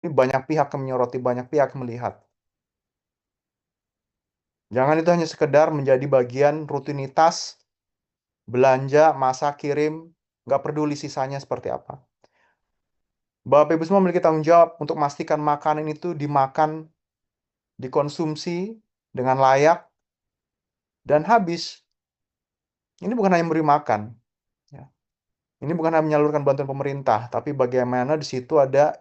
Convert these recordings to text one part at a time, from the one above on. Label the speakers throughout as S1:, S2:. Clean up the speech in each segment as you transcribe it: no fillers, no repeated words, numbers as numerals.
S1: Ini banyak pihak yang menyoroti, banyak pihak yang melihat. Jangan itu hanya sekedar menjadi bagian rutinitas, belanja, masak, kirim, nggak peduli sisanya seperti apa. Bapak Ibu semua memiliki tanggung jawab untuk memastikan makanan itu dimakan, dikonsumsi dengan layak, dan habis. Ini bukan hanya memberi makan, ya. Ini bukan hanya menyalurkan bantuan pemerintah, tapi bagaimana di situ ada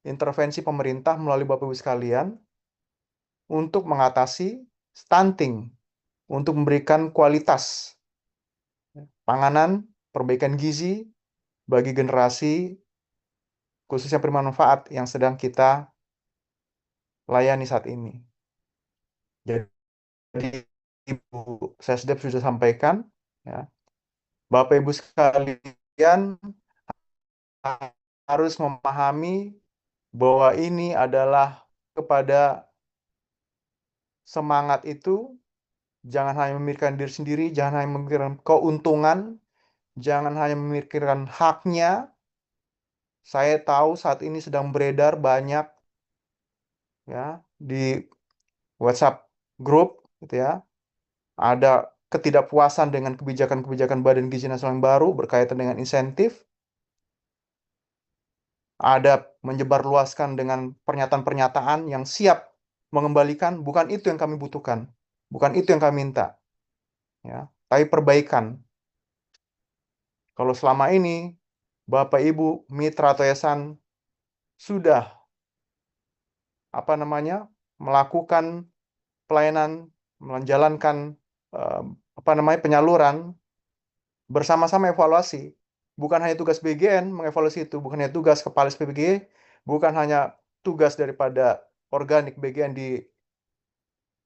S1: intervensi pemerintah melalui Bapak Ibu sekalian untuk mengatasi stunting, untuk memberikan kualitas panganan, perbaikan gizi bagi generasi khususnya bermanfaat yang sedang kita layani saat ini. Jadi Ibu Sesdep sudah sampaikan, ya, Bapak Ibu sekalian harus memahami bahwa ini adalah kepada semangat itu, jangan hanya memikirkan diri sendiri, jangan hanya memikirkan keuntungan, jangan hanya memikirkan haknya. Saya tahu saat ini sedang beredar banyak, ya, di WhatsApp grup gitu ya. Ada ketidakpuasan dengan kebijakan-kebijakan Badan Gizi Nasional yang baru berkaitan dengan insentif. Ada menyebarluaskan dengan pernyataan-pernyataan yang siap mengembalikan, bukan itu yang kami butuhkan, bukan itu yang kami minta, ya, tapi perbaikan. Kalau selama ini Bapak Ibu mitra atau yayasan sudah melakukan pelayanan, menjalankan eh, penyaluran, bersama-sama evaluasi. Bukan hanya tugas BGN mengevaluasi itu, bukan hanya tugas kepala SPBG, bukan hanya tugas daripada organik BGN di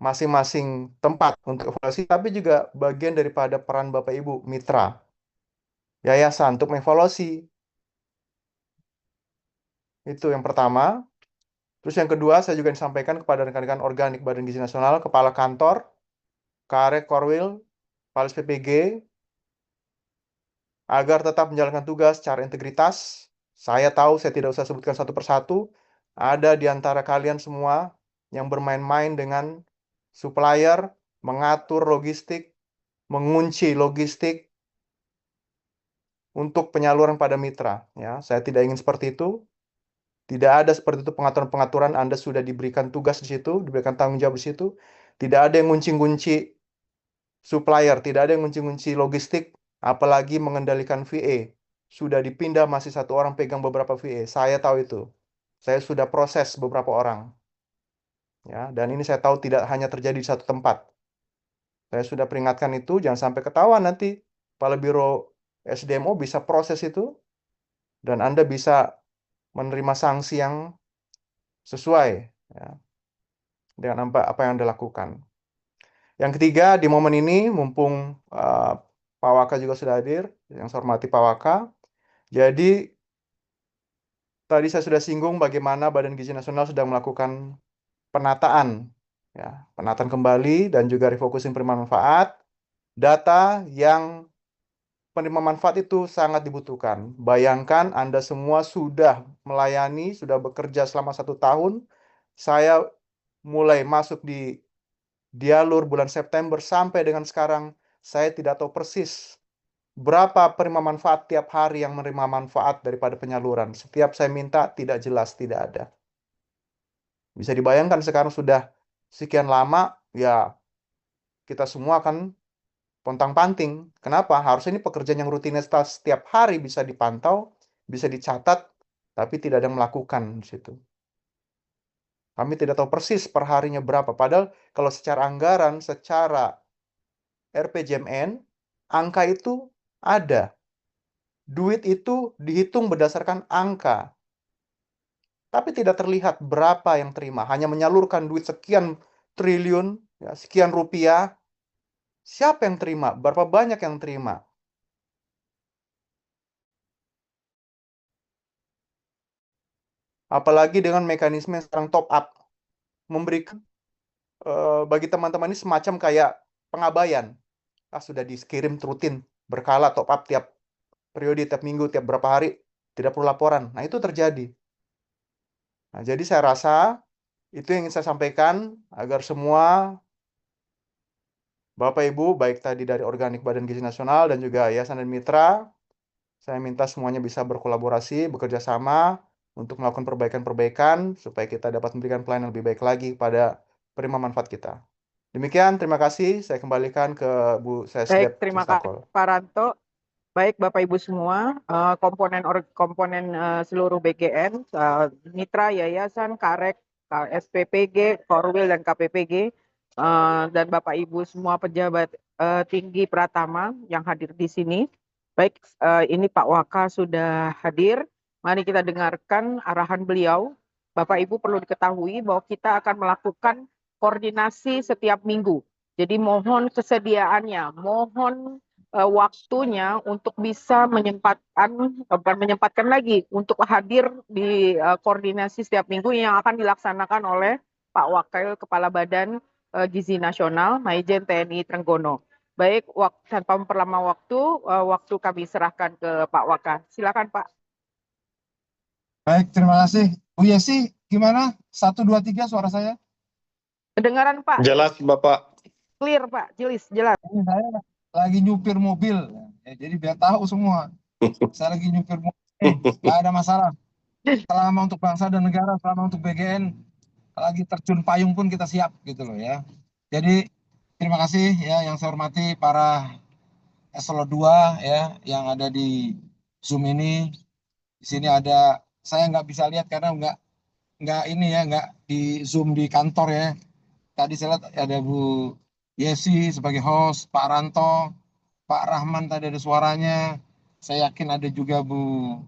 S1: masing-masing tempat untuk evaluasi, tapi juga bagian daripada peran Bapak Ibu mitra yayasan untuk mengevaluasi. Itu yang pertama. Terus yang kedua, saya juga disampaikan kepada rekan-rekan organik Badan Gizi Nasional, Kepala Kantor, Karek, Korwil, Kepala SPPG, agar tetap menjalankan tugas secara integritas. Saya tahu saya tidak usah sebutkan satu persatu. Ada di antara kalian semua yang bermain-main dengan supplier, mengatur logistik, mengunci logistik untuk penyaluran pada mitra. Ya, saya tidak ingin seperti itu. Tidak ada seperti itu pengaturan-pengaturan. Anda sudah diberikan tugas di situ, diberikan tanggung jawab di situ. Tidak ada yang ngunci-ngunci supplier, tidak ada yang ngunci-ngunci logistik, apalagi mengendalikan VA. Sudah dipindah masih satu orang pegang beberapa VA. Saya tahu itu. Saya sudah proses beberapa orang. Ya, dan ini saya tahu tidak hanya terjadi di satu tempat. Saya sudah peringatkan itu, jangan sampai ketahuan nanti Kepala Biro SDMO bisa proses itu, dan Anda bisa menerima sanksi yang sesuai, ya, dengan apa yang Anda lakukan. Yang ketiga, di momen ini, mumpung Pak Waka juga sudah hadir, yang saya hormati Pak Waka, jadi tadi saya sudah singgung bagaimana Badan Gizi Nasional sedang melakukan penataan, ya, penataan kembali dan juga refocusing penerima manfaat. Data yang penerima manfaat itu sangat dibutuhkan. Bayangkan Anda semua sudah melayani, sudah bekerja selama 1 tahun. Saya mulai masuk di Dialur bulan September sampai dengan sekarang, saya tidak tahu persis berapa penerima manfaat tiap hari yang menerima manfaat daripada penyaluran. Setiap saya minta, tidak jelas, tidak ada. Bisa dibayangkan sekarang sudah sekian lama, ya kita semua akan pontang-panting. Kenapa? Harusnya ini pekerjaan yang rutinitas setiap hari bisa dipantau, bisa dicatat, tapi tidak ada yang melakukan di situ. Kami tidak tahu persis perharinya berapa. Padahal kalau secara anggaran, secara RPJMN, angka itu ada. Duit itu dihitung berdasarkan angka. Tapi tidak terlihat berapa yang terima. Hanya menyalurkan duit sekian triliun, ya, sekian rupiah. Siapa yang terima? Berapa banyak yang terima? Apalagi dengan mekanisme yang sekarang top up. Memberikan bagi teman-teman ini semacam kayak pengabaian. Sudah dikirim rutin, berkala top up tiap periode, tiap minggu, tiap berapa hari. Tidak perlu laporan. Nah, itu terjadi. Nah, jadi saya rasa itu yang ingin saya sampaikan agar semua Bapak Ibu, baik tadi dari Organik Badan Gizi Nasional dan juga Yayasan dan Mitra, saya minta semuanya bisa berkolaborasi, bekerja sama untuk melakukan perbaikan-perbaikan supaya kita dapat memberikan pelayanan lebih baik lagi pada penerima manfaat kita. Demikian, terima kasih. Saya kembalikan ke Bu
S2: Baik,
S1: Sesdet
S2: terima kasih
S1: Cistakol.
S2: Pak Ranto. Baik Bapak Ibu semua, komponen seluruh BGN, mitra yayasan, Karek, SPPG, Korwil dan KPPG, dan Bapak Ibu semua pejabat tinggi Pratama yang hadir di sini. Baik, ini Pak Waka sudah hadir. Mari kita dengarkan arahan beliau. Bapak Ibu perlu diketahui bahwa kita akan melakukan koordinasi setiap minggu. Jadi mohon kesediaannya, mohon waktunya untuk bisa bukan menyempatkan lagi untuk hadir di koordinasi setiap minggu yang akan dilaksanakan oleh Pak Wakil Kepala Badan Gizi Nasional Maijen TNI Trenggono. Baik, tanpa memperlama waktu kami serahkan ke Pak Waka. Silakan Pak.
S3: Baik, terima kasih. Bu Yesi, gimana? 1, 2, 3 suara saya?
S2: Kedengaran Pak?
S4: Jelas, Bapak.
S2: Clear Pak, jelas.
S3: Ini saya lagi nyupir mobil, jadi biar tahu semua. Saya lagi nyupir mobil, nggak ada masalah. Selama untuk bangsa dan negara, selama untuk BGN, lagi terjun payung pun kita siap gitu loh ya. Jadi terima kasih ya yang saya hormati para eselon 2 ya yang ada di Zoom ini. Di sini ada, saya nggak bisa lihat karena nggak ini ya, nggak di Zoom di kantor ya. Tadi saya lihat ada Bu Yesi sebagai host, Pak Ranto, Pak Rahman tadi ada suaranya. Saya yakin ada juga Bu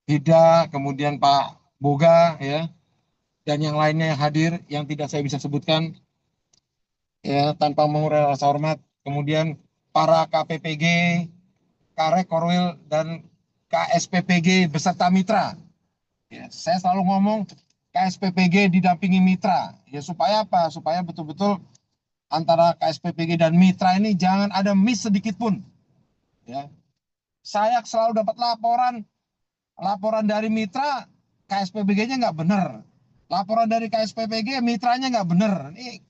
S3: Hida, kemudian Pak Boga ya, dan yang lainnya yang hadir yang tidak saya bisa sebutkan ya tanpa mengurangi rasa hormat. Kemudian para KPPG, Karek, Korwil dan KSPPG beserta mitra. Ya, saya selalu ngomong KSPPG didampingi mitra. Ya supaya apa? Supaya betul-betul antara KSPPG dan mitra ini jangan ada miss sedikit pun. Ya. Saya selalu dapat laporan dari mitra, KSPPG-nya nggak benar. Laporan dari KSPPG, mitranya nggak benar. Ini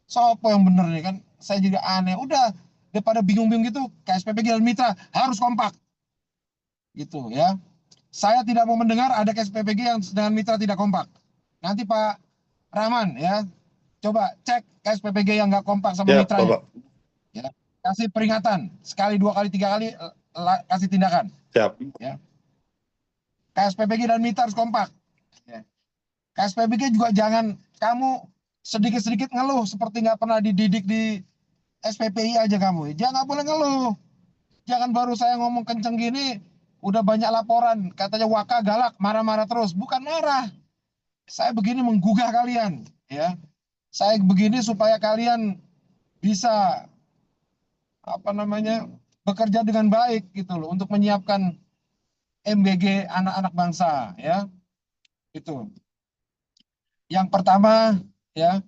S3: sopo yang benar nih kan? Saya juga aneh. Udah daripada bingung-bingung gitu, KSPPG dan mitra harus kompak. Gitu ya. Saya tidak mau mendengar ada KSPPG yang dengan mitra tidak kompak. Nanti Pak Rahman ya, coba cek KSPPG yang nggak kompak sama
S4: Ya,
S3: mitranya.
S4: Bapak.
S3: Ya. Kasih peringatan sekali, 2 kali, 3 kali, kasih tindakan.
S4: Siap.
S3: Ya. KSPPG dan mitra harus kompak. Ya. KSPPG juga jangan kamu sedikit-sedikit ngeluh seperti nggak pernah dididik di SPPI aja kamu. Jangan boleh ngeluh. Jangan baru saya ngomong kenceng gini, udah banyak laporan. Katanya Waka galak, marah-marah terus. Bukan marah. Saya begini menggugah kalian. Ya. Saya begini supaya kalian bisa bekerja dengan baik gitu loh untuk menyiapkan MBG anak-anak bangsa ya. Itu. Yang pertama ya,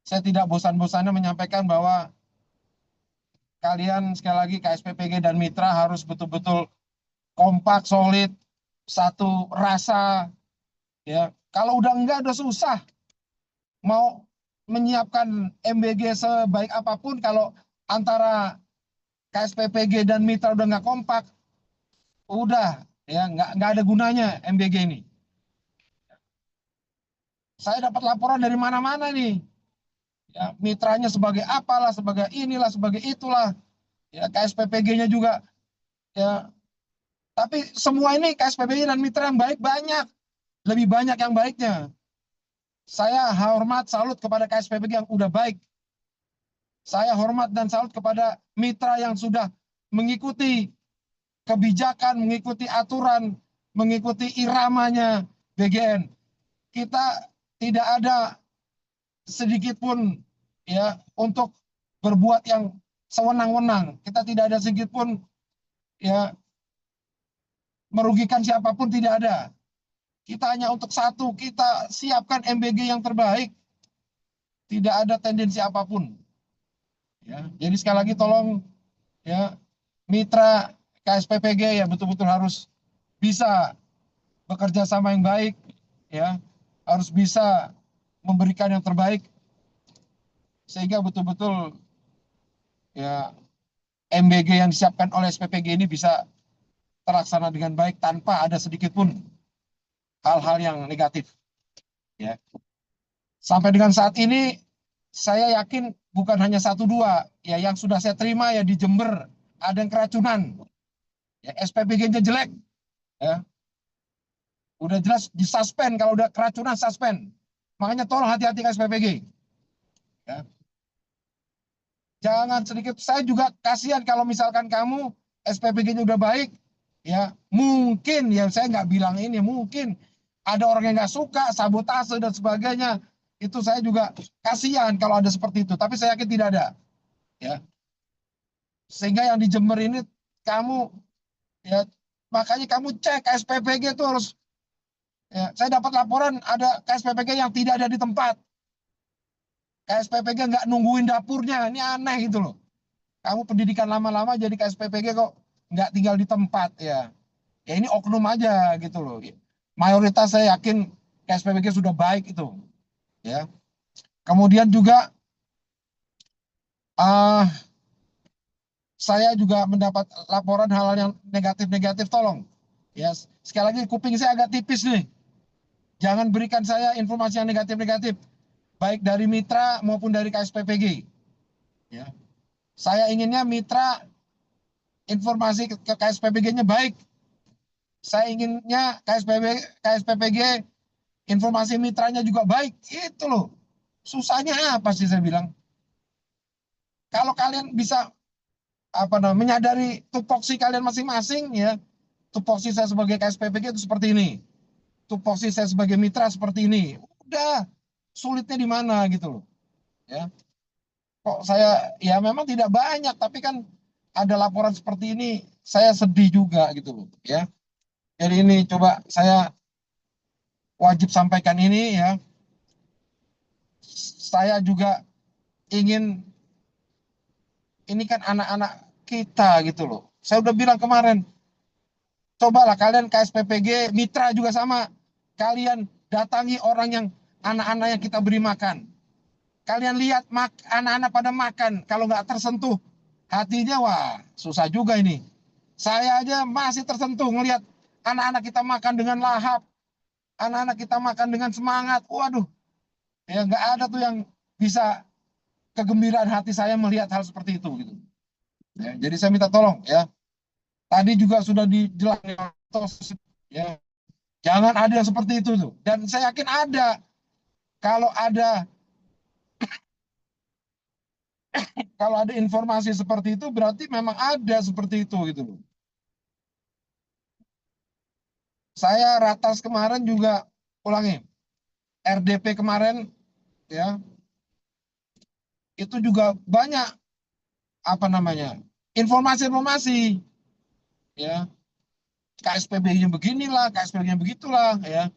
S3: saya tidak bosan-bosannya menyampaikan bahwa kalian sekali lagi KSPPG dan mitra harus betul-betul kompak, solid, satu rasa ya. Kalau udah susah mau menyiapkan MBG sebaik apapun kalau antara KSPPG dan mitra udah nggak kompak, udah ya nggak ada gunanya MBG ini. Saya dapat laporan dari mana-mana nih. Ya, mitranya sebagai apalah, sebagai inilah, sebagai itulah. Ya, KSPPG-nya juga ya. Tapi semua ini KSPPG dan mitra yang baik banyak. Lebih banyak yang baiknya. Saya hormat, salut kepada KSPPG yang udah baik. Saya hormat dan salut kepada mitra yang sudah mengikuti kebijakan, mengikuti aturan, mengikuti iramanya BGN. Kita tidak ada sedikit pun ya untuk berbuat yang sewenang-wenang. Kita tidak ada sedikit pun ya merugikan siapapun, tidak ada. Kita hanya untuk satu, kita siapkan MBG yang terbaik. Tidak ada tendensi apapun. Ya, jadi sekali lagi tolong ya mitra KSPPG ya betul-betul harus bisa bekerja sama yang baik ya. harus bisa memberikan yang terbaik sehingga betul-betul ya MBG yang disiapkan oleh SPPG ini bisa terlaksana dengan baik tanpa ada sedikit pun hal-hal yang negatif. Ya. Sampai dengan saat ini saya yakin bukan hanya 1-2 ya yang sudah saya terima ya di Jember ada yang keracunan. Ya, SPPG-nya jelek. Ya. Udah jelas disuspend, kalau udah keracunan suspend. Makanya tolong hati-hati ke SPPG. Ya. Jangan sedikit, saya juga kasihan kalau misalkan kamu SPPG-nya udah baik, ya mungkin ya saya nggak bilang ini, mungkin ada orang yang nggak suka, sabotase dan sebagainya. Itu saya juga kasihan kalau ada seperti itu, tapi saya yakin tidak ada. Ya. Sehingga yang di Jember ini kamu ya makanya kamu cek KSPPG itu harus ya, saya dapat laporan ada KSPPG yang tidak ada di tempat. KSPPG nggak nungguin dapurnya, ini aneh gitu loh. Kamu pendidikan lama-lama jadi KSPPG kok nggak tinggal di tempat ya. Ya ini oknum aja gitu loh. Mayoritas saya yakin KSPPG sudah baik itu. Ya. Kemudian juga saya juga mendapat laporan hal-hal yang negatif-negatif, tolong. Ya, sekali lagi kuping saya agak tipis nih. Jangan berikan saya informasi yang negatif-negatif, baik dari mitra maupun dari KSPPG. Ya. Saya inginnya mitra informasi ke KSPPG-nya baik. Saya inginnya KSPPG informasi mitranya juga baik. Itu loh. Susahnya apa sih saya bilang? Kalau kalian bisa menyadari tupoksi kalian masing-masing ya. Tupoksi saya sebagai KSPPG itu seperti ini. Tupoksi saya sebagai mitra seperti ini. Udah, sulitnya di mana gitu loh. Ya. Kok saya ya memang tidak banyak tapi kan ada laporan seperti ini saya sedih juga gitu loh ya. Jadi ini coba saya wajib sampaikan ini ya. Saya juga ingin ini kan anak-anak kita gitu loh. Saya udah bilang kemarin, cobalah kalian KSPPG mitra juga sama. Kalian datangi orang yang anak-anak yang kita beri makan. Kalian lihat anak-anak pada makan, kalau nggak tersentuh hatinya, wah susah juga ini. Saya aja masih tersentuh ngelihat anak-anak kita makan dengan lahap, anak-anak kita makan dengan semangat. Waduh, ya nggak ada tuh yang bisa kegembiraan hati saya melihat hal seperti itu gitu. Ya, jadi saya minta tolong ya. Tadi juga sudah dijelaskan ya. Jangan ada yang seperti itu tuh. Dan saya yakin ada. Kalau ada informasi seperti itu berarti memang ada seperti itu gitu loh. Saya ratas kemarin juga ulangi. RDP kemarin ya. Itu juga banyak informasi-informasi ya. KSPB-nya beginilah, KSPB-nya begitulah ya.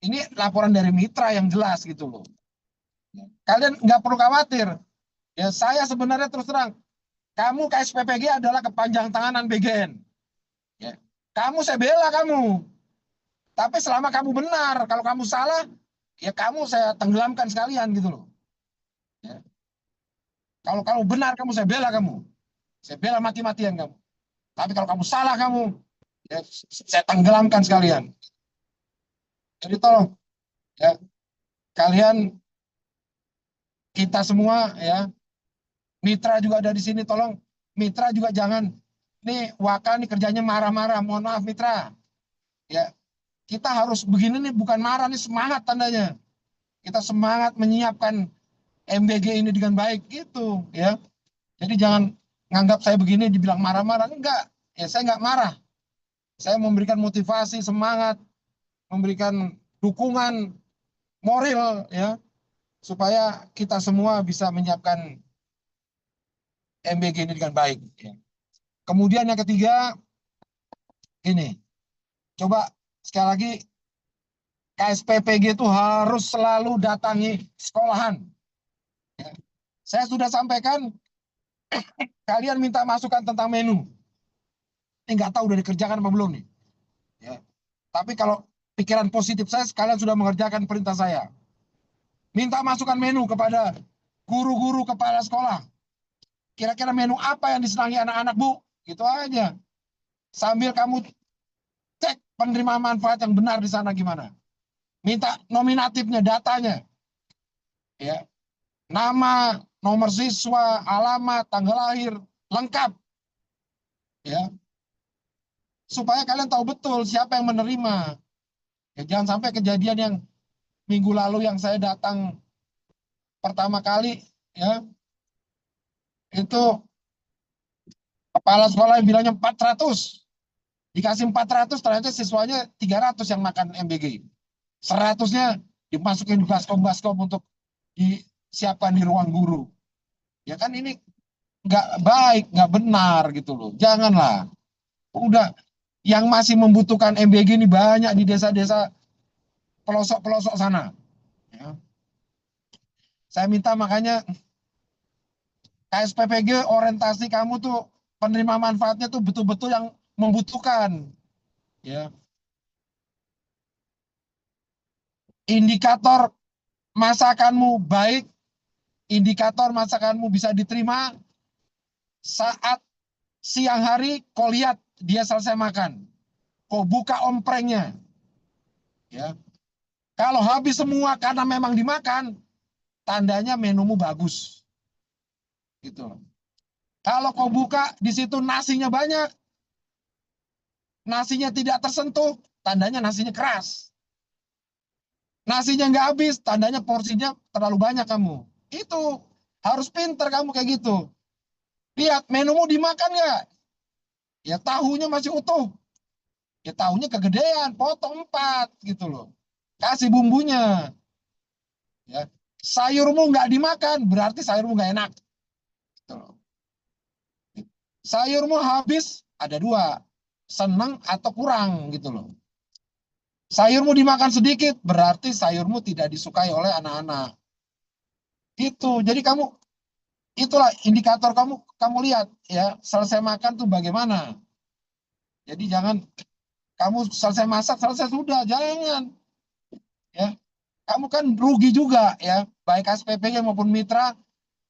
S3: Ini laporan dari mitra yang jelas gitu loh. Kalian nggak perlu khawatir. Ya, saya sebenarnya terus terang, kamu KSPPG adalah kepanjang tanganan BGN. Ya. Kamu saya bela kamu. Tapi selama kamu benar, kalau kamu salah, ya kamu saya tenggelamkan sekalian gitu loh. Ya. Kalau kamu benar, kamu saya bela kamu. Saya bela mati-matian kamu. Tapi kalau kamu salah kamu, ya, saya tenggelamkan sekalian. Jadi tolong, ya, kalian, kita semua, ya, mitra juga ada di sini, tolong, mitra juga jangan, nih Waka nih kerjanya marah-marah, mohon maaf mitra, ya, kita harus begini nih, bukan marah nih, semangat tandanya, kita semangat menyiapkan MBG ini dengan baik, gitu, ya, jadi jangan nganggap saya begini dibilang marah-marah, enggak, ya saya enggak marah, saya memberikan motivasi, semangat, memberikan dukungan moral ya supaya kita semua bisa menyiapkan MBG ini dengan baik. Ya. Kemudian yang ketiga ini, coba sekali lagi KSPPG itu harus selalu datangi sekolahan. Ya. Saya sudah sampaikan, kalian minta masukan tentang menu. Ini nggak tahu udah dikerjakan apa belum nih. Ya. Tapi kalau pikiran positif saya, kalian sudah mengerjakan perintah saya. Minta masukan menu kepada guru-guru kepala sekolah. Kira-kira menu apa yang disenangi anak-anak, Bu? Gitu aja. Sambil kamu cek penerima manfaat yang benar di sana gimana. Minta nominatifnya, datanya. Ya. Nama, nomor siswa, alamat, tanggal lahir, lengkap. Ya. Supaya kalian tahu betul siapa yang menerima. Ya, jangan sampai kejadian yang minggu lalu yang saya datang pertama kali, ya, itu kepala sekolah yang bilangnya 400. Dikasih 400, ternyata siswanya 300 yang makan MBG. 100-nya dimasukin di baskom-baskom untuk disiapkan di ruang guru. Ya kan ini nggak baik, nggak benar gitu loh. Janganlah. Udah, yang masih membutuhkan MBG ini banyak di desa-desa pelosok-pelosok sana. Ya. Saya minta makanya KSPPG orientasi kamu tuh penerima manfaatnya tuh betul-betul yang membutuhkan. Ya. Indikator masakanmu baik, indikator masakanmu bisa diterima saat siang hari kau lihat dia selesai makan. Kau buka omprengnya. Ya. Kalau habis semua karena memang dimakan, tandanya menumu bagus. Gitu. Kalau kau buka di situ nasinya banyak, nasinya tidak tersentuh, tandanya nasinya keras. Nasinya nggak habis, tandanya porsinya terlalu banyak kamu. Itu harus pinter kamu kayak gitu. Lihat menumu dimakan nggak? Ya tahunya masih utuh. Ya tahunya kegedean, potong 4 gitu loh. Kasih bumbunya. Ya. Sayurmu nggak dimakan, berarti sayurmu nggak enak. Gitu loh. Sayurmu habis, ada 2. Senang atau kurang gitu loh. Sayurmu dimakan sedikit, berarti sayurmu tidak disukai oleh anak-anak. Itu. Jadi kamu, itulah indikator kamu lihat ya, selesai makan tuh bagaimana. Jadi jangan kamu selesai masak, selesai sudah, jangan. Ya. Kamu kan rugi juga ya, baik SPPG maupun mitra,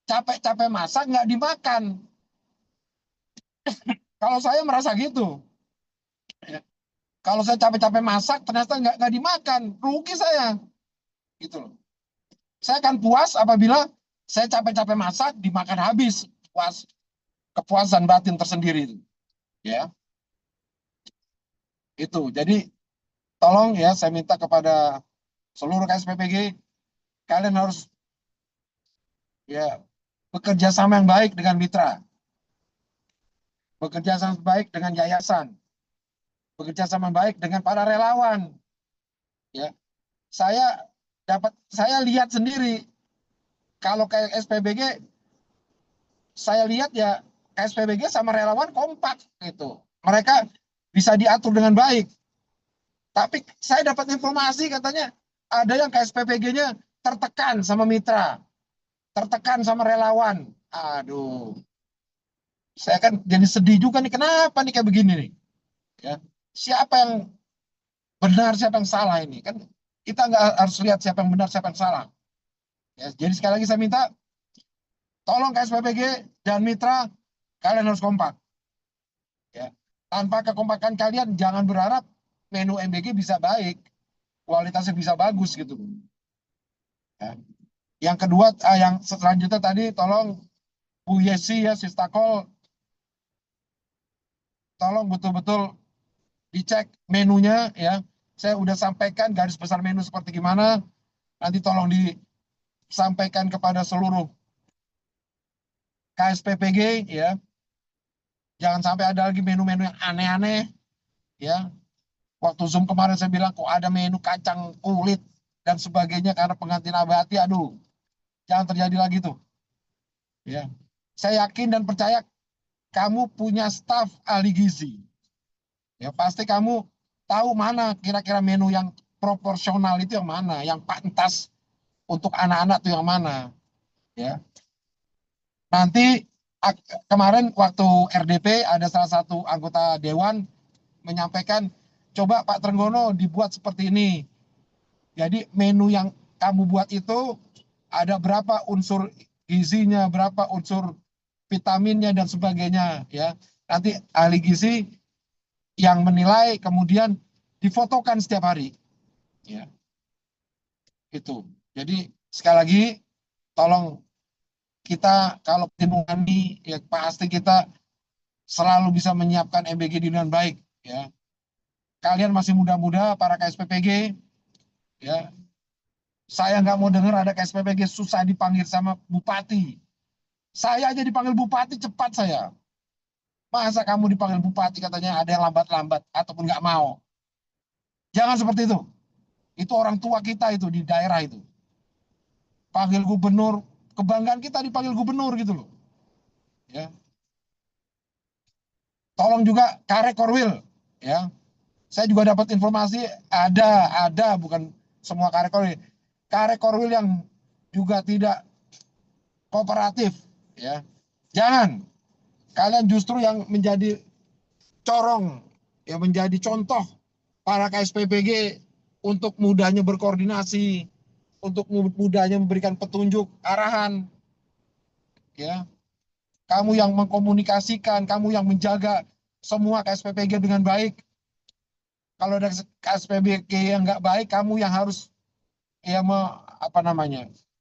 S3: capek-capek masak nggak dimakan. Kalau saya merasa gitu. Ya. Kalau saya capek-capek masak, ternyata nggak dimakan, rugi saya. Gitu loh. Saya akan puas apabila saya capek-capek masak, dimakan habis. Puas, kepuasan batin tersendiri. Ya. Itu. Jadi, tolong ya, saya minta kepada seluruh KSPPG, kalian harus ya bekerja sama yang baik dengan mitra. Bekerja sama baik dengan yayasan. Bekerja sama baik dengan para relawan. Ya. Saya lihat sendiri kalau kayak SPBG, saya lihat ya SPBG sama relawan kompak gitu. Mereka bisa diatur dengan baik. Tapi saya dapat informasi katanya ada yang KSPPG-nya tertekan sama mitra, tertekan sama relawan. Aduh, saya kan jadi sedih juga nih, kenapa nih kayak begini nih? Ya, siapa yang benar, siapa yang salah ini? Kan kita nggak harus lihat siapa yang benar, siapa yang salah. Ya, jadi sekali lagi saya minta, tolong KSPPG dan mitra, kalian harus kompak. Ya. Tanpa kekompakan kalian, jangan berharap menu MBG bisa baik, kualitasnya bisa bagus gitu. Ya. Yang kedua, yang selanjutnya tadi, tolong Bu Yesi ya, Sistakol, tolong betul-betul dicek menunya ya. Saya udah sampaikan garis besar menu seperti gimana. Nanti tolong disampaikan kepada seluruh KSPPG ya. Jangan sampai ada lagi menu-menu yang aneh-aneh ya. Waktu Zoom kemarin saya bilang kok ada menu kacang kulit dan sebagainya karena pengantin abadi, aduh. Jangan terjadi lagi tuh. Ya. Saya yakin dan percaya kamu punya staf ahli gizi. Ya pasti kamu tahu mana kira-kira menu yang proporsional itu yang mana, yang pantas untuk anak-anak itu yang mana. Ya. Nanti kemarin waktu RDP ada salah satu anggota dewan menyampaikan coba Pak Trenggono dibuat seperti ini. Jadi menu yang kamu buat itu ada berapa unsur gizinya, berapa unsur vitaminnya dan sebagainya ya. Nanti ahli gizi yang menilai kemudian difotokan setiap hari ya. Itu. Jadi sekali lagi tolong kita kalau Tinugani ya pasti kita selalu bisa menyiapkan MBG dengan baik ya. Kalian masih muda-muda para KSPPG ya. Saya nggak mau dengar ada KSPPG susah dipanggil sama bupati. Saya aja dipanggil bupati cepat saya. Masa kamu dipanggil bupati katanya ada yang lambat-lambat ataupun nggak mau. Jangan seperti itu. Itu orang tua kita itu di daerah itu. Panggil gubernur, kebanggaan kita dipanggil gubernur gitu loh. Ya. Tolong juga Karek Korwil ya. Saya juga dapat informasi ada bukan semua Karek Korwil. Karek Korwil yang juga tidak kooperatif ya. Jangan kalian justru yang menjadi corong yang menjadi contoh para KSPPG untuk mudahnya berkoordinasi, untuk mudahnya memberikan petunjuk arahan ya. Kamu yang mengkomunikasikan, kamu yang menjaga semua KSPPG dengan baik. Kalau ada KSPPG yang nggak baik, kamu yang harus ya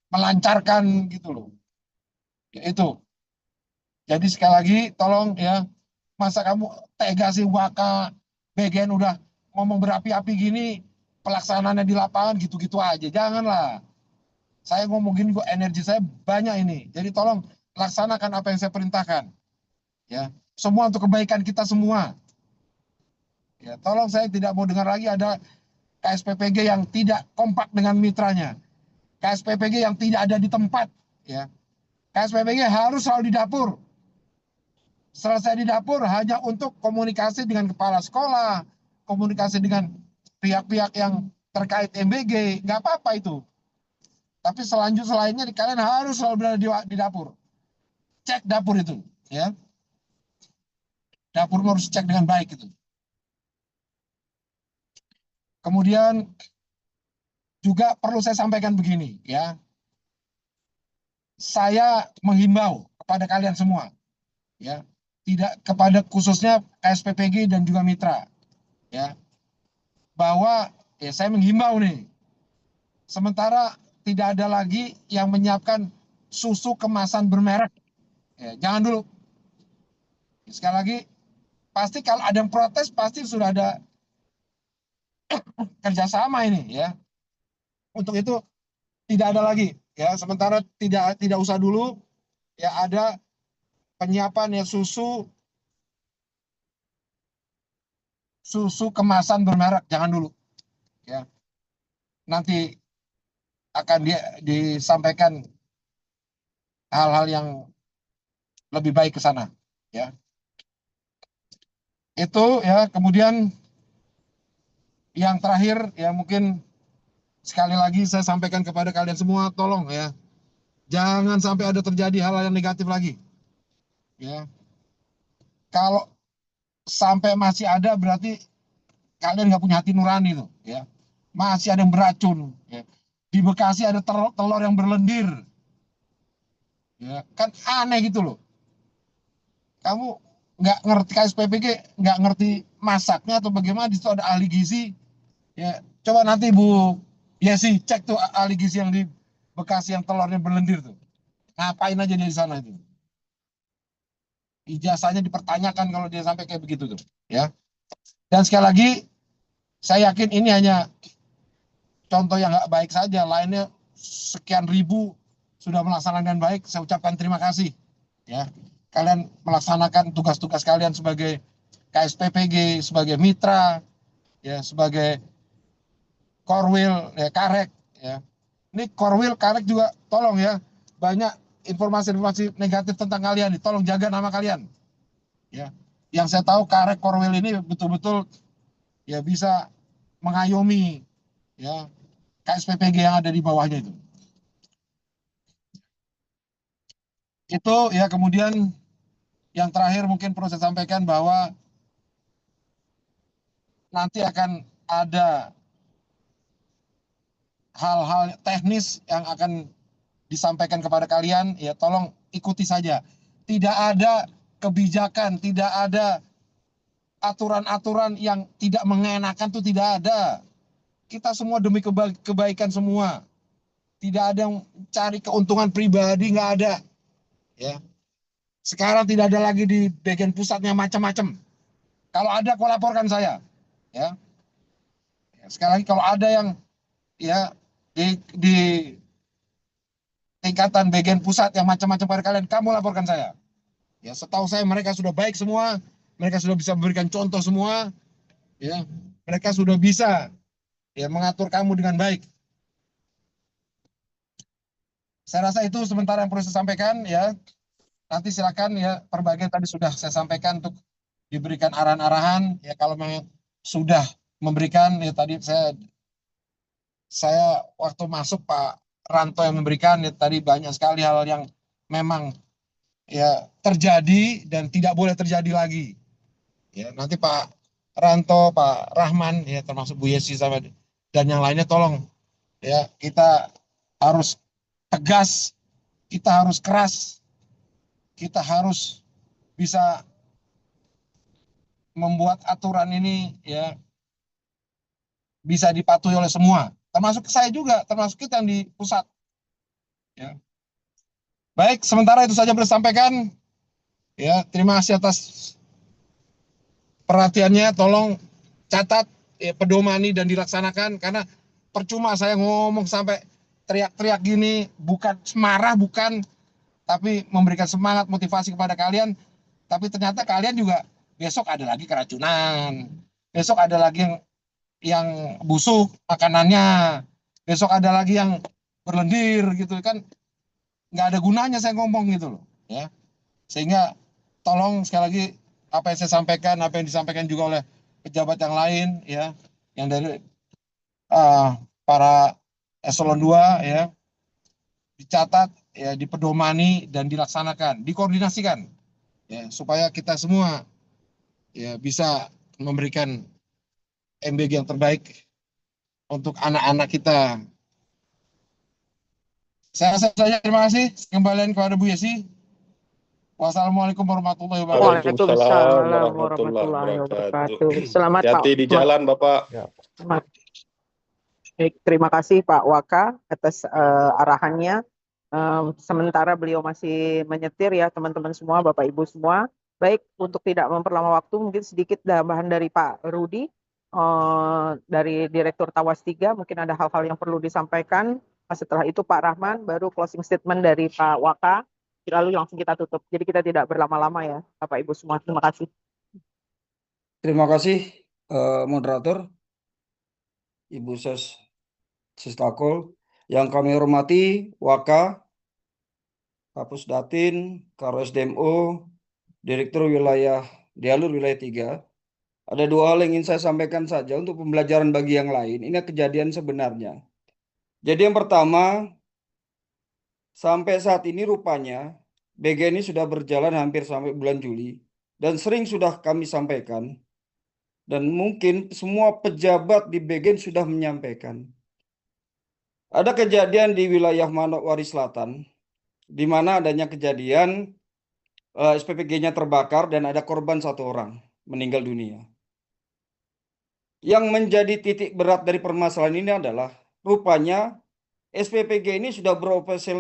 S3: melancarkan gitu loh. Ya, itu. Jadi sekali lagi tolong ya, masa kamu tega sih Waka BGN udah ngomong berapi-api gini, pelaksanaannya di lapangan gitu-gitu aja. Janganlah. Saya ngomongin kok energi saya banyak ini. Jadi tolong laksanakan apa yang saya perintahkan. Ya, semua untuk kebaikan kita semua. Ya, tolong saya tidak mau dengar lagi ada KSPPG yang tidak kompak dengan mitranya. KSPPG yang tidak ada di tempat, ya. KSPPG harus selalu di dapur. Selesai di dapur hanya untuk komunikasi dengan kepala sekolah, komunikasi dengan pihak-pihak yang terkait MBG, nggak apa-apa itu. Tapi selainnya kalian harus selalu berada di dapur. Cek dapur itu, ya. Dapur harus cek dengan baik itu. Kemudian juga perlu saya sampaikan begini, ya. Saya menghimbau kepada kalian semua, ya, tidak kepada khususnya SPPG dan juga mitra, ya, bahwa ya saya menghimbau nih, sementara tidak ada lagi yang menyiapkan susu kemasan bermerek, ya, jangan dulu. Sekali lagi, pasti kalau ada yang protes pasti sudah ada kerjasama ini, ya. Untuk itu tidak ada lagi, ya. Sementara tidak usah dulu, ya ada penyiapan ya susu kemasan bermerek, jangan dulu, ya. Nanti akan disampaikan hal-hal yang lebih baik ke sana, ya. Itu ya. Kemudian yang terakhir ya, mungkin sekali lagi saya sampaikan kepada kalian semua, tolong ya, jangan sampai ada terjadi hal-hal yang negatif lagi, ya. Kalau sampai masih ada berarti kalian nggak punya hati nurani tuh, ya. Masih ada yang beracun, ya. Di Bekasi ada telur yang berlendir, ya kan, aneh gitu loh. Kamu nggak ngerti KSPPG, nggak ngerti masaknya atau bagaimana. Di situ ada ahli gizi, ya. Coba nanti Bu Yesi cek tuh ahli gizi yang di Bekasi yang telurnya berlendir tuh, ngapain aja dia di sana itu. Ijazahnya dipertanyakan kalau dia sampai kayak begitu tuh, ya. Dan sekali lagi saya yakin ini hanya contoh yang nggak baik saja, lainnya sekian ribu sudah melaksanakan dengan baik. Saya ucapkan terima kasih, ya. Kalian melaksanakan tugas-tugas kalian sebagai KSPPG, sebagai mitra, ya, sebagai Korwil, ya, Karek, ya. Ini Korwil, Karek juga tolong ya, banyak informasi-informasi negatif tentang kalian, tolong jaga nama kalian, ya. Yang saya tahu Karek Korwil ini betul-betul ya bisa mengayomi, ya, KSPPG yang ada di bawahnya itu. Itu ya. Kemudian yang terakhir mungkin perlu saya sampaikan bahwa nanti akan ada hal-hal teknis yang akan disampaikan kepada kalian, ya tolong ikuti saja. Tidak ada kebijakan, tidak ada aturan-aturan yang tidak mengenakan, tuh tidak ada. Kita semua demi kebaikan semua. Tidak ada yang cari keuntungan pribadi, nggak ada. Ya. Sekarang tidak ada lagi di bagian pusatnya macam-macam. Kalau ada, kau laporkan saya. Ya. Sekali lagi, kalau ada yang ya di tingkatan bagian pusat yang macam-macam pada kalian, kamu laporkan saya. Ya, setahu saya mereka sudah baik semua, mereka sudah bisa memberikan contoh semua, ya, mereka sudah bisa ya mengatur kamu dengan baik. Saya rasa itu sementara yang perlu saya sampaikan, ya. Nanti silakan ya, perbagian tadi sudah saya sampaikan untuk diberikan arahan-arahan, ya kalau memang sudah memberikan, ya tadi saya waktu masuk Pak Ranto yang memberikan, ya tadi banyak sekali hal yang memang ya terjadi dan tidak boleh terjadi lagi. Ya, nanti Pak Ranto, Pak Rahman, ya termasuk Bu Yesi sama dan yang lainnya, tolong ya kita harus tegas, kita harus keras, kita harus bisa membuat aturan ini ya bisa dipatuhi oleh semua, termasuk saya juga, termasuk kita yang di pusat. Ya. Baik, sementara itu saja bersampaikan. Ya, terima kasih atas perhatiannya. Tolong catat, ya, pedomani dan dilaksanakan, karena percuma saya ngomong sampai teriak-teriak gini, bukan marah, bukan, tapi memberikan semangat motivasi kepada kalian. Tapi ternyata kalian juga besok ada lagi keracunan, besok ada lagi yang busuk makanannya, besok ada lagi yang berlendir gitu kan, nggak ada gunanya saya ngomong gitu loh, ya. Sehingga tolong sekali lagi, apa yang saya sampaikan, apa yang disampaikan juga oleh pejabat yang lain, ya, yang dari para eselon 2, ya, dicatat, ya, dipedomani dan dilaksanakan, dikoordinasikan, ya, supaya kita semua ya bisa memberikan MBG yang terbaik untuk anak-anak kita. Saya rasa saja, terima kasih. Kembalian kepada Bu Yesi. Wassalamualaikum warahmatullahi wabarakatuh.
S2: Waalaikumsalam
S4: warahmatullahi
S2: warahmatullahi
S4: wabarakatuh.
S2: wabarakatuh. Selamat Pak.
S4: Hati-hati di jalan, Bapak.
S2: Selamat. Baik, terima kasih Pak Waka atas arahannya. Sementara beliau masih menyetir ya teman-teman semua, Bapak Ibu semua. Baik, untuk tidak memperlama waktu, mungkin sedikit tambahan dari Pak Rudi, dari Direktur Tawas 3, mungkin ada hal-hal yang perlu disampaikan. Setelah itu Pak Rahman, baru closing statement dari Pak Waka, lalu langsung kita tutup. Jadi kita tidak berlama-lama ya, Bapak Ibu semua. Terima kasih.
S5: Terima kasih moderator, Ibu Sestakol. Yang kami hormati Waka, Kapus Datin, Karo SDMO, Direktur Wilayah Dialur Wilayah 3. Ada dua hal yang ingin saya sampaikan saja untuk pembelajaran bagi yang lain. Ini kejadian sebenarnya. Jadi yang pertama, sampai saat ini rupanya BG ini sudah berjalan hampir sampai bulan Juli. Dan sering sudah kami sampaikan. Dan mungkin semua pejabat di BG sudah menyampaikan. Ada kejadian di wilayah Manokwari Selatan, di mana adanya kejadian SPPG-nya terbakar dan ada korban 1 orang meninggal dunia. Yang menjadi titik berat dari permasalahan ini adalah rupanya SPPG ini sudah beroperasi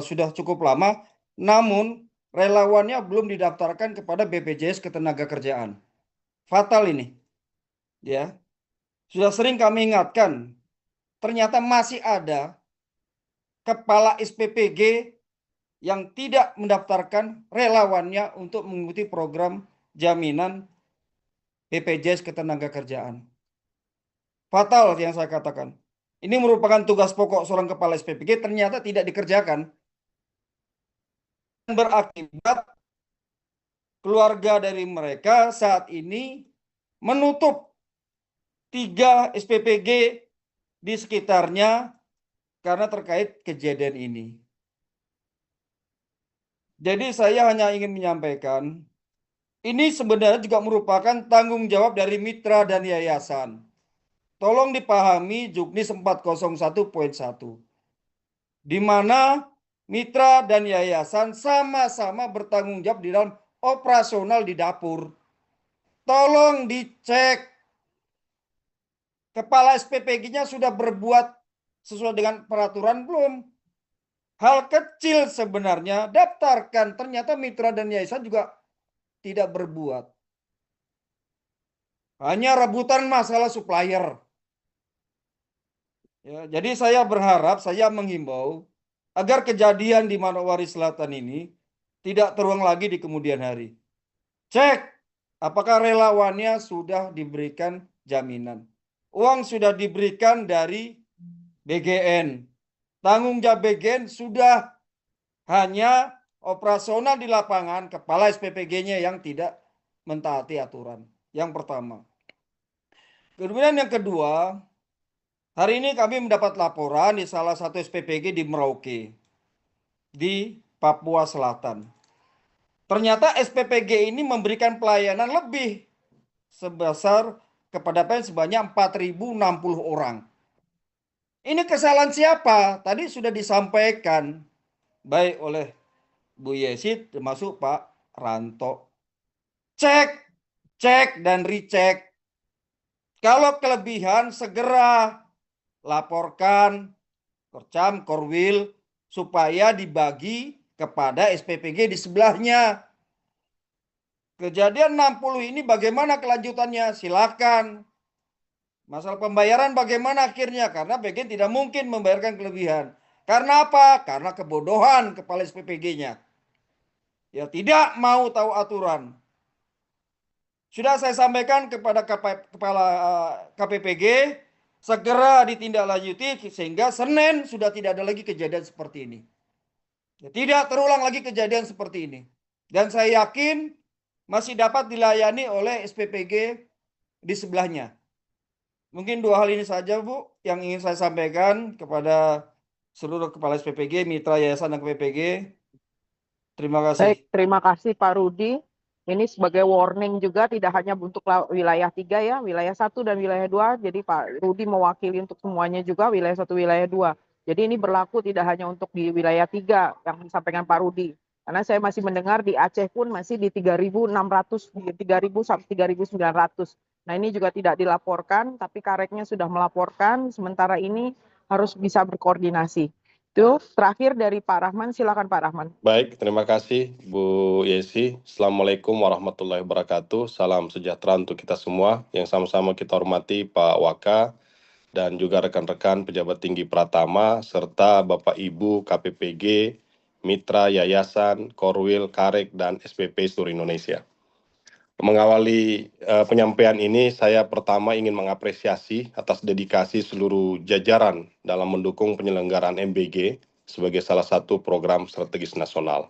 S5: sudah cukup lama, namun relawannya belum didaftarkan kepada BPJS Ketenagakerjaan. Fatal ini, ya. Sudah sering kami ingatkan, ternyata masih ada kepala SPPG yang tidak mendaftarkan relawannya untuk mengikuti program jaminan BPJS Ketenagakerjaan. Fatal yang saya katakan. Ini merupakan tugas pokok seorang kepala SPPG, ternyata tidak dikerjakan. Berakibat keluarga dari mereka saat ini menutup 3 SPPG di sekitarnya karena terkait kejadian ini. Jadi saya hanya ingin menyampaikan, ini sebenarnya juga merupakan tanggung jawab dari mitra dan yayasan. Tolong dipahami Juknis 401.1, di mana mitra dan yayasan sama-sama bertanggung jawab di dalam operasional di dapur. Tolong dicek, kepala SPPG-nya sudah berbuat sesuai dengan peraturan belum? Hal kecil sebenarnya, daftarkan. Ternyata mitra dan yayasan juga tidak berbuat. Hanya rebutan masalah supplier. Ya, jadi saya berharap, saya menghimbau agar kejadian di Manokwari Selatan ini tidak terulang lagi di kemudian hari. Cek apakah relawannya sudah diberikan jaminan. Uang sudah diberikan dari BGN. Tanggung jawab BGN sudah hanya operasional di lapangan, kepala SPPG-nya yang tidak mentaati aturan. Yang pertama. Kemudian yang kedua, hari ini kami mendapat laporan di salah satu SPPG di Merauke, di Papua Selatan. Ternyata SPPG ini memberikan pelayanan lebih sebesar kepada PN sebanyak 4.060 orang. Ini kesalahan siapa? Tadi sudah disampaikan baik oleh Bu Yesid termasuk Pak Ranto. Cek dan recheck. Kalau kelebihan segera laporkan Korcam, Korwil supaya dibagi kepada SPPG di sebelahnya. Kejadian 60 ini bagaimana kelanjutannya? Silakan. Masalah pembayaran bagaimana akhirnya? Karena BGN tidak mungkin membayarkan kelebihan. Karena apa? Karena kebodohan kepala SPPG-nya. Ya tidak mau tahu aturan. Sudah saya sampaikan kepada kepala KPPG, segera ditindaklanjuti sehingga Senin sudah tidak ada lagi kejadian seperti ini. Ya, tidak terulang lagi kejadian seperti ini. Dan saya yakin masih dapat dilayani oleh SPPG di sebelahnya. Mungkin 2 hal ini saja, Bu, yang ingin saya sampaikan kepada seluruh kepala SPPG, mitra yayasan dan KPPG. Terima kasih.
S2: Baik, terima kasih Pak Rudi. Ini sebagai warning juga tidak hanya untuk wilayah 3 ya, wilayah 1 dan wilayah 2. Jadi Pak Rudi mewakili untuk semuanya juga wilayah 1, wilayah 2. Jadi ini berlaku tidak hanya untuk di wilayah 3 yang disampaikan Pak Rudi. Karena saya masih mendengar di Aceh pun masih di 3.600, di 3.000 sampai 3.900. Nah ini juga tidak dilaporkan, tapi Kareknya sudah melaporkan. Sementara ini harus bisa berkoordinasi. Itu terakhir dari Pak Rahman, silakan Pak Rahman.
S4: Baik, terima kasih Bu Yesi. Assalamualaikum warahmatullahi wabarakatuh. Salam sejahtera untuk kita semua. Yang sama-sama kita hormati Pak Waka dan juga rekan-rekan pejabat tinggi Pratama serta Bapak Ibu KPPG, Mitra Yayasan, Korwil, Karek, dan SPP seluruh Indonesia. Mengawali penyampaian ini, saya pertama ingin mengapresiasi atas dedikasi seluruh jajaran dalam mendukung penyelenggaraan MBG sebagai salah satu program strategis nasional.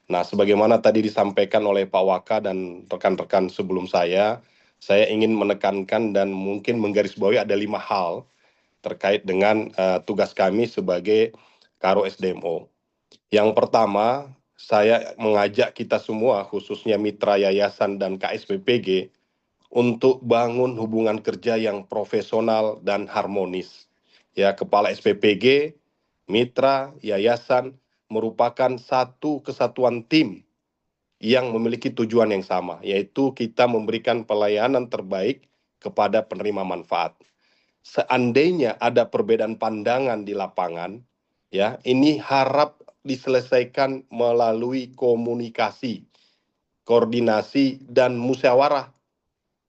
S4: Nah, sebagaimana tadi disampaikan oleh Pak Waka dan rekan-rekan sebelum saya ingin menekankan dan mungkin menggarisbawahi ada 5 hal terkait dengan tugas kami sebagai Karo SDMO. Yang pertama, saya mengajak kita semua, khususnya mitra yayasan dan KSPPG, untuk bangun hubungan kerja yang profesional dan harmonis. Ya, kepala SPPG, mitra, yayasan merupakan satu kesatuan tim yang memiliki tujuan yang sama, yaitu kita memberikan pelayanan terbaik kepada penerima manfaat. Seandainya ada perbedaan pandangan di lapangan, ya, ini harap diselesaikan melalui komunikasi, koordinasi, dan musyawarah,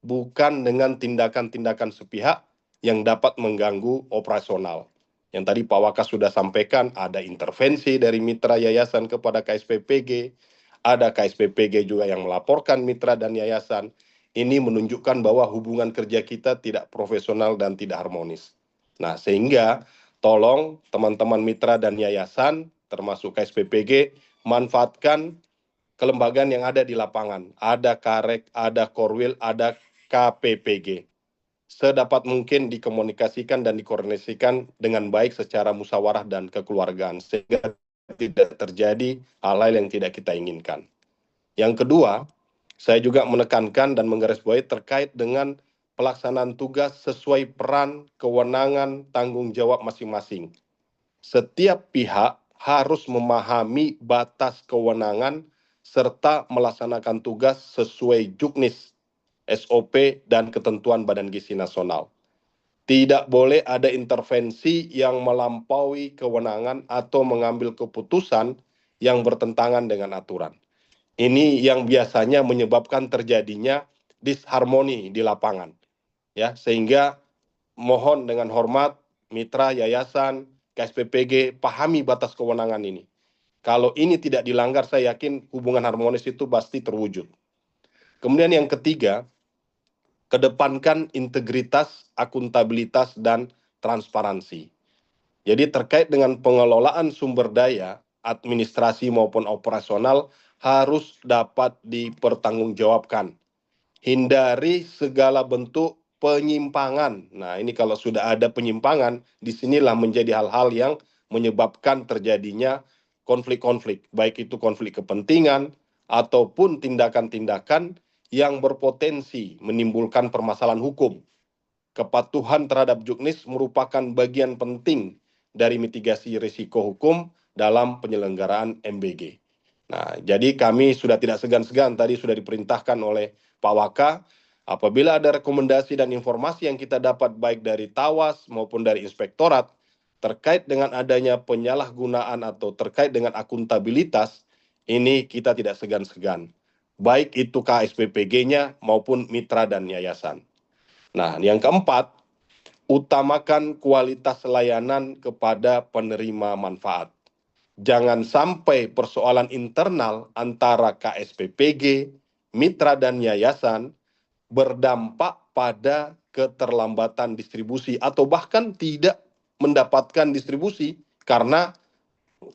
S4: bukan dengan tindakan-tindakan sepihak yang dapat mengganggu operasional. Yang tadi Pak Waka sudah sampaikan, ada intervensi dari mitra yayasan kepada KSPPG, ada KSPPG juga yang melaporkan mitra dan yayasan. Ini menunjukkan bahwa hubungan kerja kita tidak profesional dan tidak harmonis. Nah, sehingga tolong teman-teman mitra dan yayasan, termasuk KSPPG, manfaatkan kelembagaan yang ada di lapangan. Ada Karek, ada Korwil, ada KPPG. Sedapat mungkin dikomunikasikan dan dikoordinasikan dengan baik secara musyawarah dan kekeluargaan, sehingga tidak terjadi hal-hal yang tidak kita inginkan. Yang kedua, saya juga menekankan dan menggarisbawahi terkait dengan pelaksanaan tugas sesuai peran, kewenangan, tanggung jawab masing-masing. Setiap pihak harus memahami batas kewenangan serta melaksanakan tugas sesuai juknis, SOP, dan ketentuan Badan Gizi Nasional. Tidak boleh ada intervensi yang melampaui kewenangan atau mengambil keputusan yang bertentangan dengan aturan. Ini yang biasanya menyebabkan terjadinya disharmoni di lapangan. Ya, sehingga mohon dengan hormat mitra yayasan, KSPPG pahami batas kewenangan ini. Kalau ini tidak dilanggar, saya yakin hubungan harmonis itu pasti terwujud. Kemudian yang ketiga, kedepankan integritas, akuntabilitas, dan transparansi. Jadi terkait dengan pengelolaan sumber daya, administrasi maupun operasional harus dapat dipertanggungjawabkan. Hindari segala bentuk penyimpangan. Nah, ini kalau sudah ada penyimpangan, disinilah menjadi hal-hal yang menyebabkan terjadinya konflik-konflik, baik itu konflik kepentingan ataupun tindakan-tindakan yang berpotensi menimbulkan permasalahan hukum. Kepatuhan terhadap juknis merupakan bagian penting dari mitigasi risiko hukum dalam penyelenggaraan MBG. Nah, jadi kami sudah tidak segan-segan, tadi sudah diperintahkan oleh Pak Waka, apabila ada rekomendasi dan informasi yang kita dapat baik dari Tawas maupun dari Inspektorat terkait dengan adanya penyalahgunaan atau terkait dengan akuntabilitas, ini kita tidak segan-segan, baik itu KSPPG-nya maupun mitra dan yayasan. Nah, yang keempat, utamakan kualitas layanan kepada penerima manfaat. Jangan sampai persoalan internal antara KSPPG, mitra dan yayasan berdampak pada keterlambatan distribusi atau bahkan tidak mendapatkan distribusi karena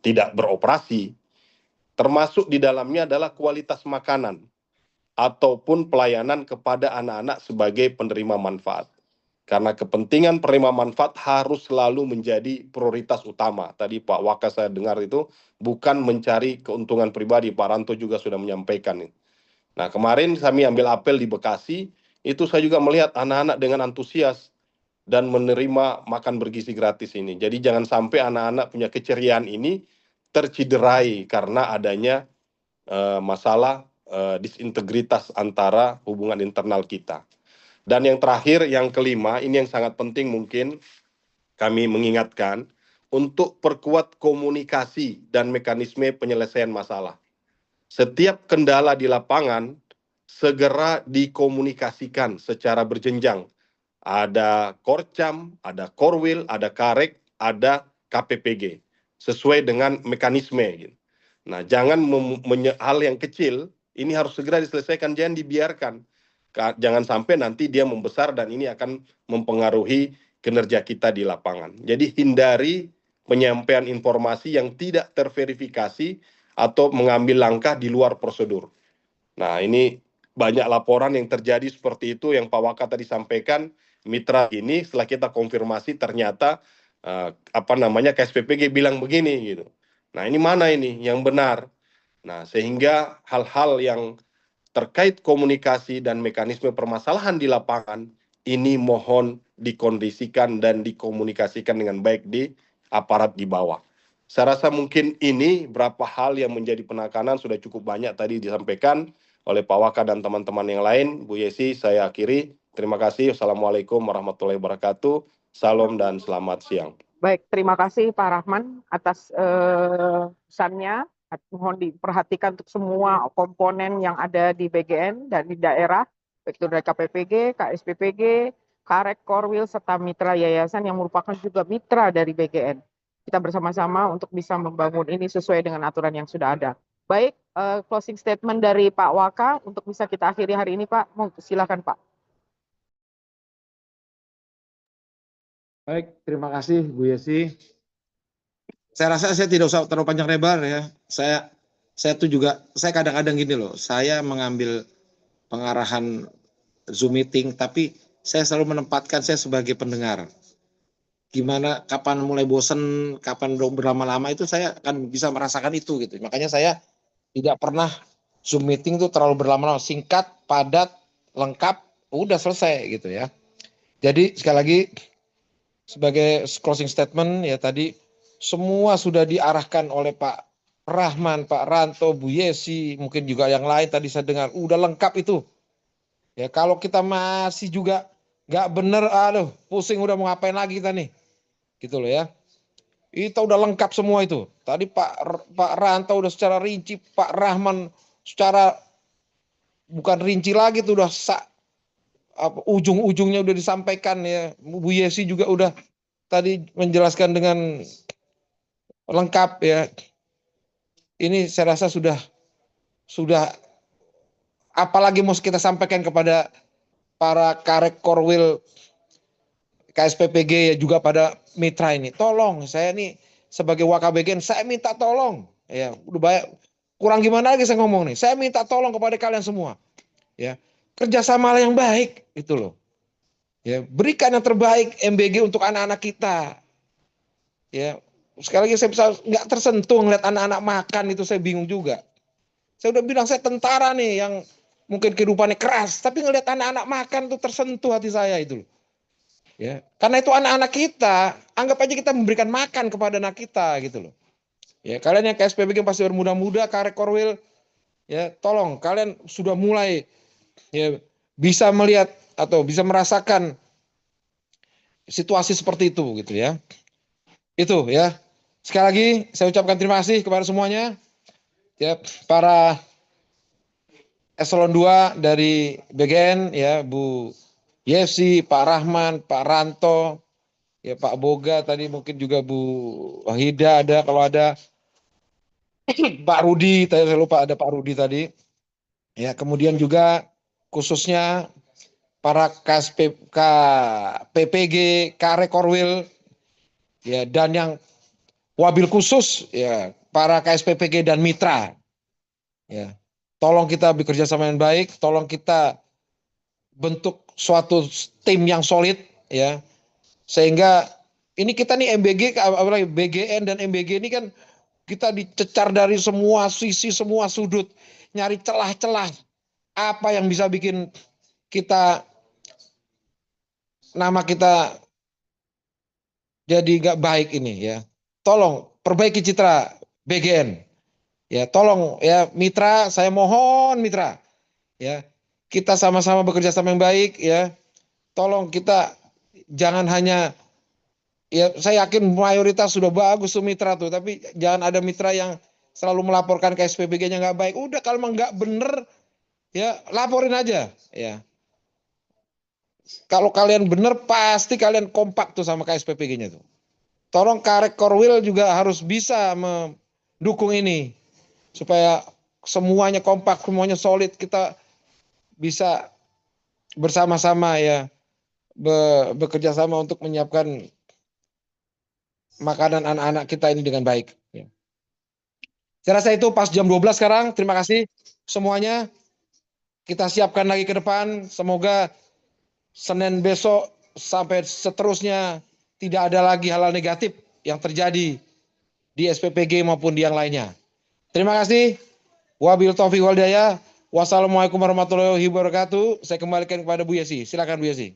S4: tidak beroperasi. Termasuk di dalamnya adalah kualitas makanan ataupun pelayanan kepada anak-anak sebagai penerima manfaat. Karena kepentingan penerima manfaat harus selalu menjadi prioritas utama. Tadi Pak Waka saya dengar itu bukan mencari keuntungan pribadi. Pak Ranto juga sudah menyampaikan. Nah, kemarin kami ambil apel di Bekasi, itu saya juga melihat anak-anak dengan antusias dan menerima makan bergizi gratis ini. Jadi jangan sampai anak-anak punya keceriaan ini terciderai karena adanya masalah disintegritas antara hubungan internal kita. Dan yang terakhir, yang kelima, ini yang sangat penting mungkin kami mengingatkan, untuk perkuat komunikasi dan mekanisme penyelesaian masalah. Setiap kendala di lapangan, segera dikomunikasikan secara berjenjang. Ada Korcam, ada Korwil, ada Karek, ada KPPG. Sesuai dengan mekanisme. Nah, jangan hal yang kecil, ini harus segera diselesaikan, jangan dibiarkan. Jangan sampai nanti dia membesar dan ini akan mempengaruhi kinerja kita di lapangan. Jadi hindari penyampaian informasi yang tidak terverifikasi atau mengambil langkah di luar prosedur. Nah, ini banyak laporan yang terjadi seperti itu yang Pak Waka tadi sampaikan. Mitra ini setelah kita konfirmasi ternyata KSPPG bilang begini gitu. Nah, ini mana ini yang benar? Nah, sehingga hal-hal yang terkait komunikasi dan mekanisme permasalahan di lapangan, ini mohon dikondisikan dan dikomunikasikan dengan baik di aparat di bawah. Saya rasa mungkin ini berapa hal yang menjadi penekanan sudah cukup banyak tadi disampaikan oleh Pak Waka dan teman-teman yang lain. Bu Yesi, saya akhiri. Terima kasih. Assalamualaikum warahmatullahi wabarakatuh. Salam dan selamat siang.
S2: Baik, terima kasih Pak Rahman atas pesannya. Mohon diperhatikan untuk semua komponen yang ada di BGN dan di daerah, baik itu dari KPPG, KSPPG, Karek, Korwil, serta mitra yayasan yang merupakan juga mitra dari BGN. Kita bersama-sama untuk bisa membangun ini sesuai dengan aturan yang sudah ada. Baik, closing statement dari Pak Waka untuk bisa kita akhiri hari ini, Pak. Silakan, Pak.
S3: Baik, terima kasih Bu Yesi. Saya rasa saya tidak usah terlalu panjang lebar ya. Saya tuh juga, saya kadang-kadang gini loh, saya mengambil pengarahan Zoom meeting, tapi saya selalu menempatkan saya sebagai pendengar. Gimana, kapan mulai bosen, kapan berlama-lama itu saya akan bisa merasakan itu gitu. Makanya saya tidak pernah
S6: Zoom meeting tuh terlalu berlama-lama, singkat, padat, lengkap, udah selesai gitu ya. Jadi sekali lagi sebagai closing statement ya tadi semua sudah diarahkan oleh Pak Rahman, Pak Ranto, Bu Yesi, mungkin juga yang lain tadi saya dengar udah lengkap itu. Ya kalau kita masih juga nggak bener, aduh pusing udah mau ngapain lagi kita nih, gitu loh ya. Itu udah lengkap semua itu. Tadi Pak Ranto udah secara rinci, Pak Rahman secara bukan rinci lagi tuh udah ujung-ujungnya udah disampaikan ya. Bu Yesi juga udah tadi menjelaskan dengan lengkap ya. Ini saya rasa sudah apalagi mau kita sampaikan kepada para Karek Korwil KSPPG juga pada mitra ini. Tolong saya nih sebagai WKBGN saya minta tolong ya, udah banyak kurang gimana lagi saya ngomong nih. Saya minta tolong kepada kalian semua. Ya, kerjasama yang baik itu loh. Ya, berikan yang terbaik MBG untuk anak-anak kita. Ya, sekali lagi saya bisa nggak tersentuh ngeliat anak-anak makan itu saya bingung juga. Saya udah bilang saya tentara nih yang mungkin kehidupannya keras, tapi ngeliat anak-anak makan tuh tersentuh hati saya itu loh. Ya, karena itu anak-anak kita, anggap aja kita memberikan makan kepada anak kita gitu loh. Ya, kalian yang KSPBG pasti bermuda-muda, Karek Korwil, ya tolong kalian sudah mulai ya bisa melihat atau bisa merasakan situasi seperti itu gitu ya. Itu ya. Sekali lagi saya ucapkan terima kasih kepada semuanya. Ya, para eselon 2 dari BGN ya, Bu Yesi, Pak Rahman, Pak Ranto, ya Pak Boga tadi mungkin juga Bu Wahida ada kalau ada. Pak Rudi, tadi saya lupa ada Pak Rudi tadi. Ya, kemudian juga khususnya para KPPG, Karek Korwil, ya dan yang wabil khusus ya para KSPPG dan mitra. Ya, tolong kita bekerja sama yang baik, tolong kita bentuk suatu tim yang solid ya, sehingga ini kita nih MBG, apalagi BGN dan MBG ini kan kita dicecar dari semua sisi, semua sudut, nyari celah-celah apa yang bisa bikin kita nama kita jadi nggak baik ini ya. Tolong perbaiki citra BGN. Ya, tolong ya mitra, saya mohon mitra. Ya, kita sama-sama bekerja sama yang baik ya. Tolong kita jangan hanya ya saya yakin mayoritas sudah bagus tuh mitra tuh, tapi jangan ada mitra yang selalu melaporkan ke SPBG-nya nggak baik. Udah kalau emang nggak bener ya laporin aja ya. Kalau kalian bener pasti kalian kompak tuh sama KSPPG-nya tuh. Tolong Karek Korwil juga harus bisa mendukung ini supaya semuanya kompak, semuanya solid, kita bisa bersama-sama ya bekerja sama untuk menyiapkan makanan anak-anak kita ini dengan baik. Ya. Saya rasa itu pas jam 12 sekarang. Terima kasih semuanya. Kita siapkan lagi ke depan. Semoga Senin besok sampai seterusnya tidak ada lagi hal-hal negatif yang terjadi di SPPG maupun di yang lainnya. Terima kasih. Wabil taufiq wal hidayah. Wassalamualaikum warahmatullahi wabarakatuh. Saya kembalikan kepada Bu Yesi. Silakan Bu Yesi.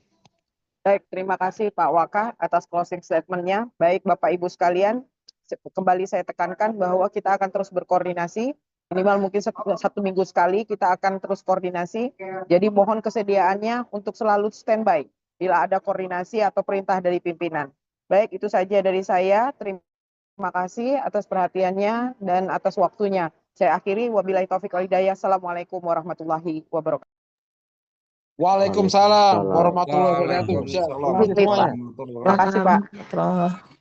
S2: Baik, terima kasih Pak Waka atas closing statement-nya. Baik Bapak Ibu sekalian, kembali saya tekankan bahwa kita akan terus berkoordinasi, minimal mungkin satu minggu sekali kita akan terus koordinasi. Jadi mohon kesediaannya untuk selalu standby bila ada koordinasi atau perintah dari pimpinan. Baik, itu saja dari saya. Terima kasih atas perhatiannya dan atas waktunya. Saya akhiri, wabillahi taufiq wal hidayah. Assalamualaikum warahmatullahi wabarakatuh.
S6: Waalaikumsalam warahmatullahi wabarakatuh.
S5: Waalaikumsalam
S6: Terima kasih semuanya.
S5: warahmatullahi wabarakatuh.
S2: Terima kasih Pak.